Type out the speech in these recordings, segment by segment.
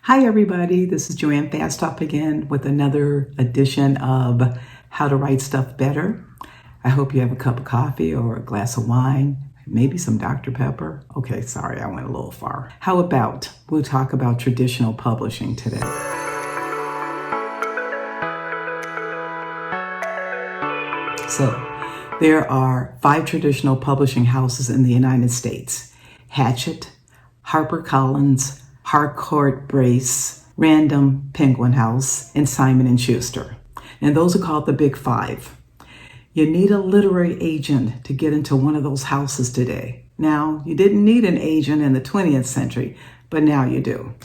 Hi everybody, this is JoAnn Fastoff again with another edition of How to Write Stuff Better. I hope you have a cup of coffee or a glass of wine, maybe some Dr. Pepper. Okay, sorry, I went a little far. How about we'll talk about traditional publishing today. So, there are 5 traditional publishing houses in the United States: Hachette, HarperCollins, Harcourt Brace, Random Penguin House, and Simon & Schuster. And those are called the Big 5. You need a literary agent to get into one of those houses today. Now, you didn't need an agent in the 20th century, but now you do.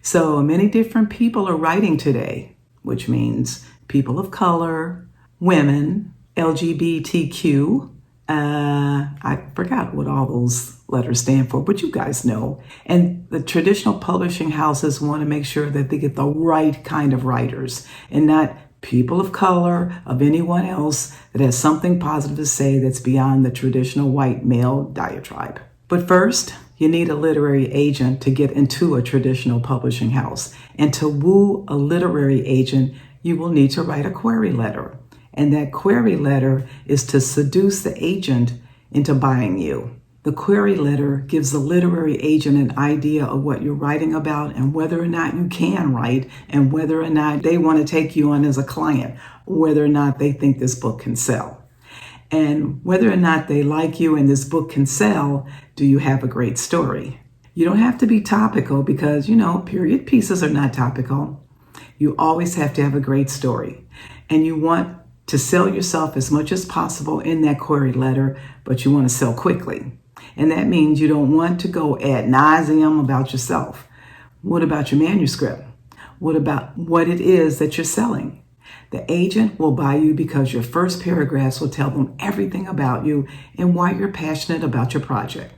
So many different people are writing today, which means people of color, women, LGBTQ. I forgot what all those letters stand for, but you guys know. And the traditional publishing houses want to make sure that they get the right kind of writers and not people of color, of anyone else that has something positive to say that's beyond the traditional white male diatribe. But first, you need a literary agent to get into a traditional publishing house. And to woo a literary agent, you will need to write a query letter. And that query letter is to seduce the agent into buying you. The query letter gives the literary agent an idea of what you're writing about and whether or not you can write and whether or not they want to take you on as a client, whether or not they think this book can sell. And whether or not they like you and this book can sell, do you have a great story? You don't have to be topical because, period pieces are not topical. You always have to have a great story. And you want to sell yourself as much as possible in that query letter, but you want to sell quickly. And that means you don't want to go ad nauseum about yourself. What about your manuscript? What about what it is that you're selling? The agent will buy you because your first paragraphs will tell them everything about you and why you're passionate about your project.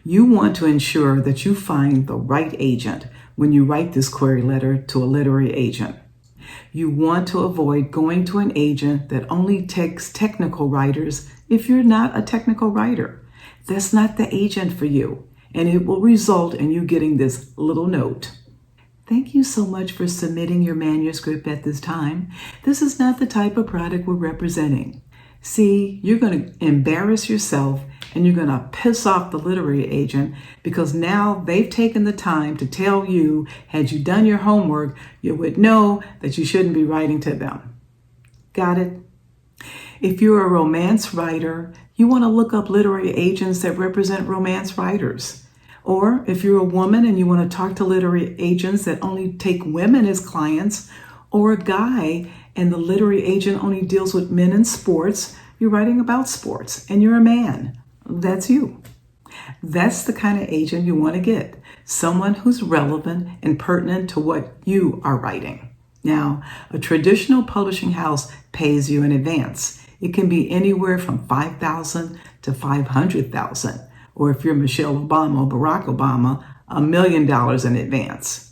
You want to ensure that you find the right agent when you write this query letter to a literary agent. You want to avoid going to an agent that only takes technical writers if you're not a technical writer. That's not the agent for you, and it will result in you getting this little note. Thank you so much for submitting your manuscript at this time. This is not the type of product we're representing. See, you're going to embarrass yourself and you're going to piss off the literary agent because now they've taken the time to tell you, had you done your homework, you would know that you shouldn't be writing to them. Got it? If you're a romance writer, you want to look up literary agents that represent romance writers. Or if you're a woman and you want to talk to literary agents that only take women as clients, or a guy and the literary agent only deals with men in sports, you're writing about sports and you're a man. That's you. That's the kind of agent you want to get. Someone who's relevant and pertinent to what you are writing. Now, a traditional publishing house pays you in advance. It can be anywhere from $5,000 to $500,000. Or if you're Michelle Obama or Barack Obama, $1 million in advance.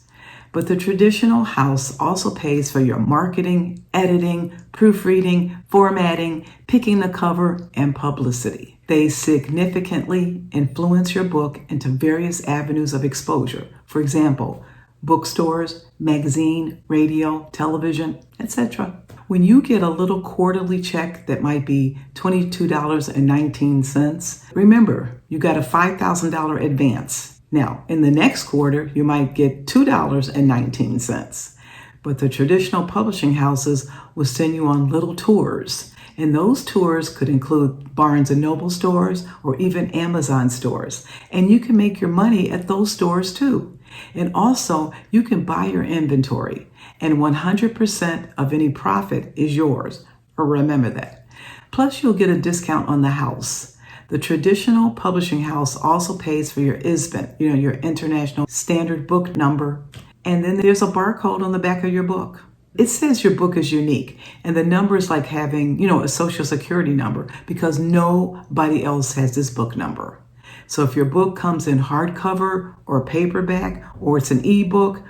But the traditional house also pays for your marketing, editing, proofreading, formatting, picking the cover, and publicity. They significantly influence your book into various avenues of exposure. For example, bookstores, magazine, radio, television, etc. When you get a little quarterly check that might be $22.19, remember, you got a $5,000 advance. Now, in the next quarter, you might get $2.19. But the traditional publishing houses will send you on little tours. And those tours could include Barnes & Noble stores or even Amazon stores. And you can make your money at those stores too. And also, you can buy your inventory. And 100% of any profit is yours. Or remember that. Plus, you'll get a discount on the house. The traditional publishing house also pays for your ISBN, your International Standard Book Number. And then there's a barcode on the back of your book. It says your book is unique. And the number is like having, a social security number because nobody else has this book number. So if your book comes in hardcover or paperback or it's an ebook,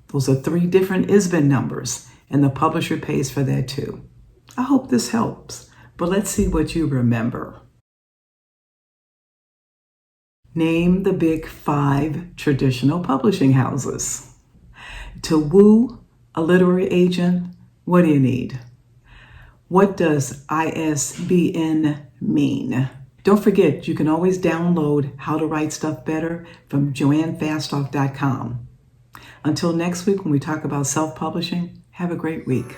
those are 3 different ISBN numbers. And the publisher pays for that too. I hope this helps. But let's see what you remember. Name the big 5 traditional publishing houses. To woo a literary agent, what do you need? What does ISBN mean? Don't forget, you can always download How to Write Stuff Better from JoAnnFastoff.com. Until next week when we talk about self-publishing, have a great week.